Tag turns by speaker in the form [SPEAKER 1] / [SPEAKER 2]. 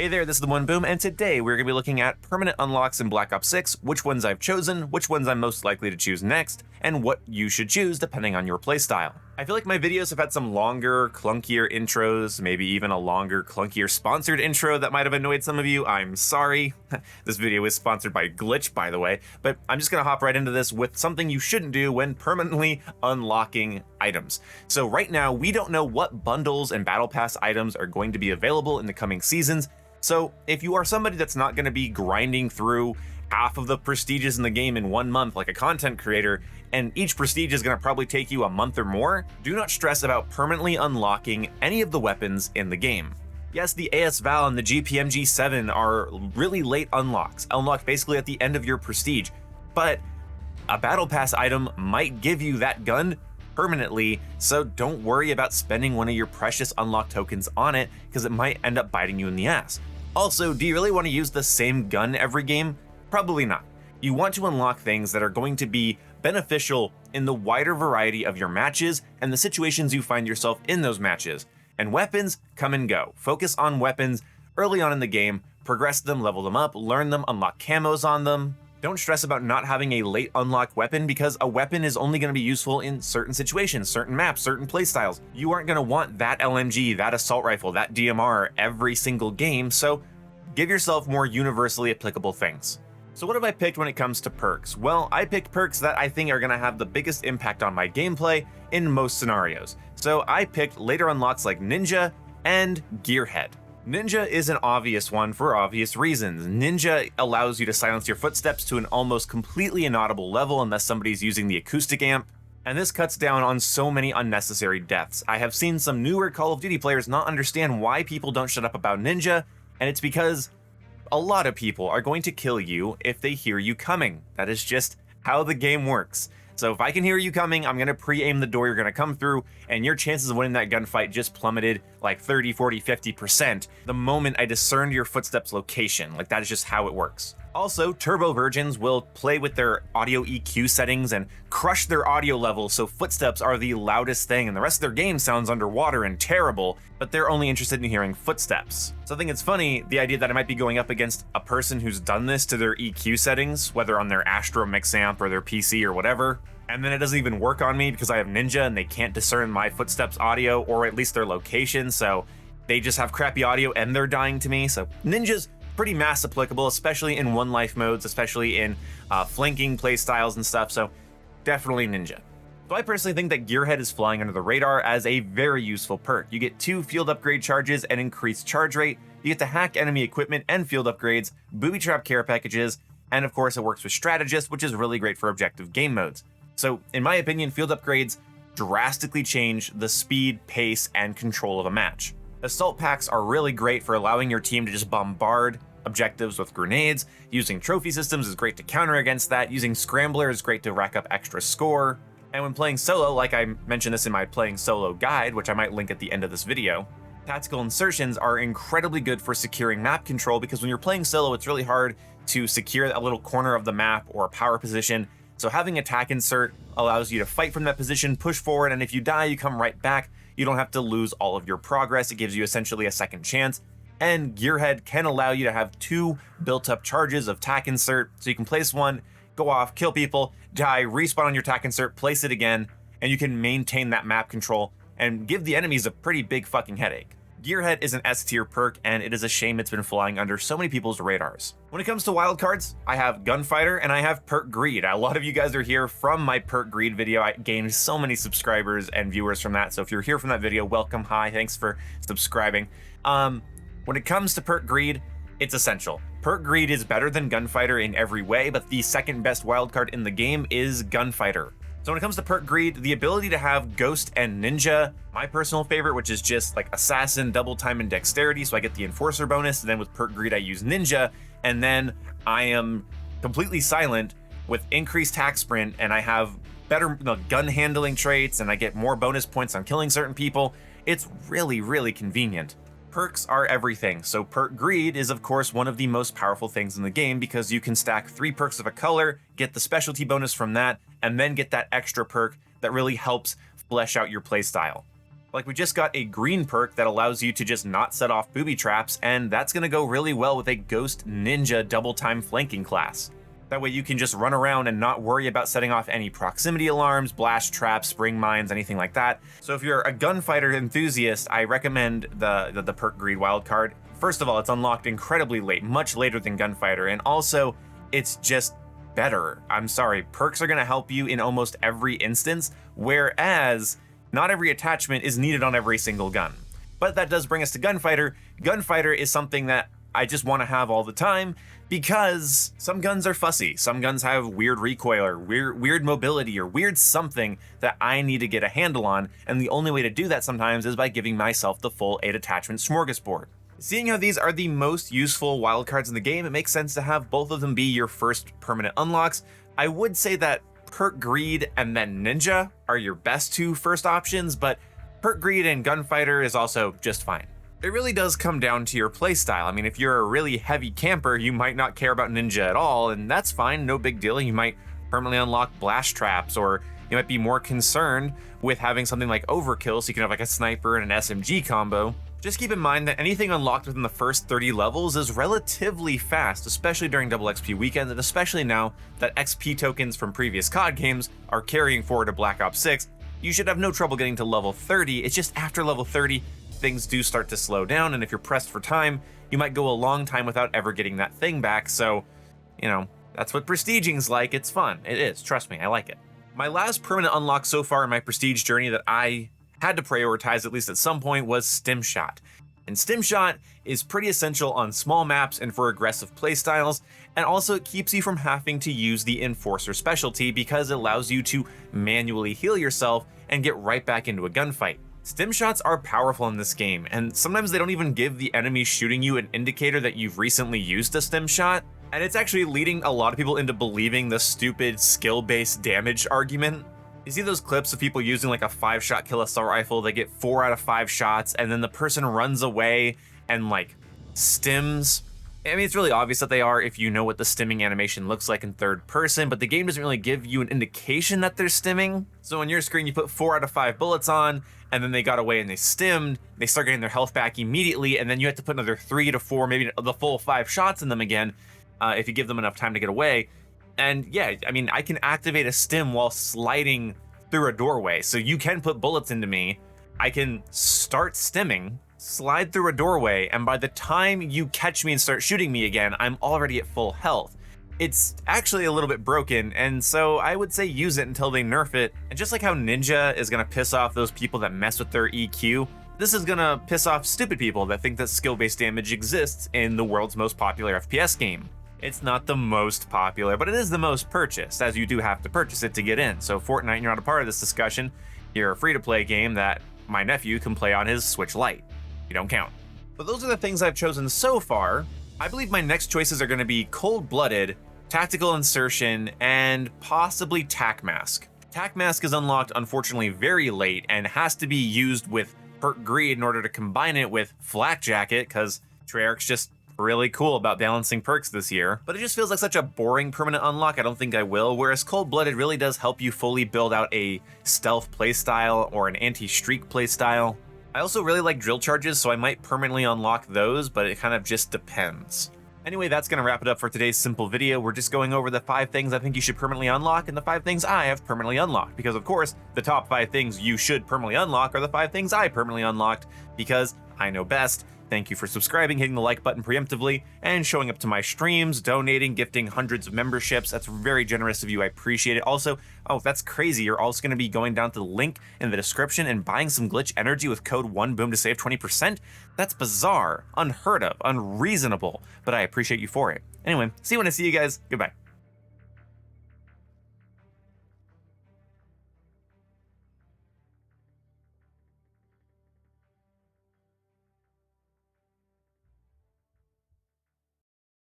[SPEAKER 1] Hey there, this is the One Boom, and today we're going to be looking at permanent unlocks in Black Ops 6, which ones I've chosen, which ones I'm most likely to choose next, and what you should choose depending on your playstyle. I feel like my videos have had some longer, clunkier intros, maybe even a longer, clunkier sponsored intro that might have annoyed some of you. I'm sorry. This video is sponsored by Glitch, by the way, but I'm just going to hop right into this with something you shouldn't do when permanently unlocking items. So right now, we don't know what bundles and Battle Pass items are going to be available in the coming seasons. So if you are somebody that's not going to be grinding through half of the prestiges in the game in 1 month like a content creator, and each prestige is going to probably take you a month or more, do not stress about permanently unlocking any of the weapons in the game. Yes, the AS Val and the GPMG-7 are really late unlocks, unlocked basically at the end of your prestige, but a Battle Pass item might give you that gun permanently, so don't worry about spending one of your precious unlock tokens on it, because it might end up biting you in the ass. Also, do you really want to use the same gun every game? Probably not. You want to unlock things that are going to be beneficial in the wider variety of your matches and the situations you find yourself in those matches. And weapons come and go. Focus on weapons early on in the game, progress them, level them up, learn them, unlock camos on them. Don't stress about not having a late unlock weapon, because a weapon is only going to be useful in certain situations, certain maps, certain playstyles. You aren't going to want that LMG, that assault rifle, that DMR every single game, so give yourself more universally applicable things. So what have I picked when it comes to perks? Well, I picked perks that I think are going to have the biggest impact on my gameplay in most scenarios. So I picked later unlocks like Ninja and Gearhead. Ninja is an obvious one for obvious reasons. Ninja allows you to silence your footsteps to an almost completely inaudible level unless somebody's using the acoustic amp, and this cuts down on so many unnecessary deaths. I have seen some newer Call of Duty players not understand why people don't shut up about Ninja, and it's because a lot of people are going to kill you if they hear you coming. That is just how the game works. So if I can hear you coming, I'm going to pre-aim the door you're going to come through, and your chances of winning that gunfight just plummeted like 30, 40, 50% the moment I discerned your footsteps location. Like, that is just how it works. Also, Turbo Virgins will play with their audio EQ settings and crush their audio levels so footsteps are the loudest thing and the rest of their game sounds underwater and terrible, but they're only interested in hearing footsteps. So I think it's funny, the idea that I might be going up against a person who's done this to their EQ settings, whether on their Astro Mix Amp or their PC or whatever, and then it doesn't even work on me because I have Ninja and they can't discern my footsteps audio or at least their location, so they just have crappy audio and they're dying to me. So Ninja's pretty mass applicable, especially in one life modes, especially in flanking play styles and stuff, so definitely Ninja. So I personally think that Gearhead is flying under the radar as a very useful perk. You get 2 field upgrade charges and increased charge rate, you get to hack enemy equipment and field upgrades, booby trap care packages, and of course it works with Strategist, which is really great for objective game modes. So in my opinion, field upgrades drastically change the speed, pace, and control of a match. Assault packs are really great for allowing your team to just bombard objectives with grenades. Using trophy systems is great to counter against that. Using Scrambler is great to rack up extra score. And when playing solo, like I mentioned this in my playing solo guide, which I might link at the end of this video, tactical insertions are incredibly good for securing map control, because when you're playing solo, it's really hard to secure a little corner of the map or a power position. So having a tac insert allows you to fight from that position, push forward, and if you die, you come right back. You don't have to lose all of your progress. It gives you essentially a second chance. And Gearhead can allow you to have 2 built-up charges of tac insert, so you can place one, go off, kill people, die, respawn on your tac insert, place it again, and you can maintain that map control and give the enemies a pretty big fucking headache. Gearhead is an S tier perk, and it is a shame it's been flying under so many people's radars. When it comes to wildcards, I have Gunfighter and I have Perk Greed. A lot of you guys are here from my Perk Greed video. I gained so many subscribers and viewers from that, so if you're here from that video, welcome, hi, thanks for subscribing. When it comes to Perk Greed, it's essential. Perk Greed is better than Gunfighter in every way, but the second best wildcard in the game is Gunfighter. So when it comes to Perk Greed, the ability to have Ghost and Ninja, my personal favorite, which is just like Assassin, double time, and dexterity, so I get the Enforcer bonus, and then with Perk Greed I use Ninja, and then I am completely silent with increased hack sprint, and I have better gun handling traits, and I get more bonus points on killing certain people. It's really, really convenient. Perks are everything, so Perk Greed is of course one of the most powerful things in the game, because you can stack 3 perks of a color, get the specialty bonus from that, and then get that extra perk that really helps flesh out your playstyle. Like, we just got a green perk that allows you to just not set off booby traps, and that's gonna go really well with a Ghost Ninja double time flanking class. That way you can just run around and not worry about setting off any proximity alarms, blast traps, spring mines, anything like that. So if you're a gunfighter enthusiast, I recommend the perk greed wildcard. First of all, it's unlocked incredibly late, much later than gunfighter, and also it's just better. I'm sorry, perks are gonna help you in almost every instance, whereas not every attachment is needed on every single gun. But that does bring us to gunfighter. Gunfighter is something that I just want to have all the time because some guns are fussy. Some guns have weird recoil or weird mobility or weird something that I need to get a handle on, and the only way to do that sometimes is by giving myself the full 8 attachment smorgasbord. Seeing how these are the most useful wildcards in the game, it makes sense to have both of them be your first permanent unlocks. I would say that Perk Greed and then Ninja are your best 2 first options, but Perk Greed and Gunfighter is also just fine. It really does come down to your playstyle. I mean, if you're a really heavy camper, you might not care about Ninja at all, and that's fine, no big deal. You might permanently unlock blast traps, or you might be more concerned with having something like Overkill, so you can have like a sniper and an SMG combo. Just keep in mind that anything unlocked within the first 30 levels is relatively fast, especially during double XP weekends, and especially now that XP tokens from previous COD games are carrying forward to Black Ops 6, you should have no trouble getting to level 30. It's just after level 30, things do start to slow down, and if you're pressed for time, you might go a long time without ever getting that thing back, so, you know, that's what prestiging's like. It's fun. It is, trust me, I like it. My last permanent unlock so far in my prestige journey that I had to prioritize at least at some point was Stim Shot. And Stim Shot is pretty essential on small maps and for aggressive playstyles, and also it keeps you from having to use the Enforcer specialty because it allows you to manually heal yourself and get right back into a gunfight. Stim Shots are powerful in this game, and sometimes they don't even give the enemy shooting you an indicator that you've recently used a Stim Shot, and it's actually leading a lot of people into believing the stupid skill-based damage argument. You see those clips of people using like a 5-shot kill assault rifle, they get 4 out of 5 shots, and then the person runs away and like stims. I mean, it's really obvious that they are if you know what the stimming animation looks like in third person, but the game doesn't really give you an indication that they're stimming. So on your screen, you put 4 out of 5 bullets on, and then they got away and they stimmed, they start getting their health back immediately, and then you have to put another 3 to 4, maybe the full 5 shots in them again, if you give them enough time to get away. And yeah, I mean, I can activate a stim while sliding through a doorway, so you can put bullets into me. I can start stimming, slide through a doorway, and by the time you catch me and start shooting me again, I'm already at full health. It's actually a little bit broken, and so I would say use it until they nerf it. And just like how Ninja is gonna piss off those people that mess with their EQ, this is gonna piss off stupid people that think that skill-based damage exists in the world's most popular FPS game. It's not the most popular, but it is the most purchased, as you do have to purchase it to get in. So Fortnite, you're not a part of this discussion. You're a free-to-play game that my nephew can play on his Switch Lite. You don't count. But those are the things I've chosen so far. I believe my next choices are going to be Cold-Blooded, Tactical Insertion, and possibly Tac Mask. Tac Mask is unlocked, unfortunately, very late and has to be used with Perk Greed in order to combine it with Flak Jacket, because Treyarch's just really cool about balancing perks this year, but it just feels like such a boring permanent unlock. I don't think I will, whereas Cold-Blooded really does help you fully build out a stealth playstyle or an anti-streak playstyle. I also really like drill charges, so I might permanently unlock those, but it kind of just depends. Anyway, that's going to wrap it up for today's simple video. We're just going over the 5 things I think you should permanently unlock and the 5 things I have permanently unlocked, because of course, the top 5 things you should permanently unlock are the 5 things I permanently unlocked, because I know best. Thank you for subscribing, hitting the like button preemptively, and showing up to my streams, donating, gifting hundreds of memberships. That's very generous of you. I appreciate it. Also, oh, that's crazy. You're also going to be going down to the link in the description and buying some glitch energy with code 1boom to save 20%. That's bizarre, unheard of, unreasonable, but I appreciate you for it. Anyway, see you when I see you guys. Goodbye.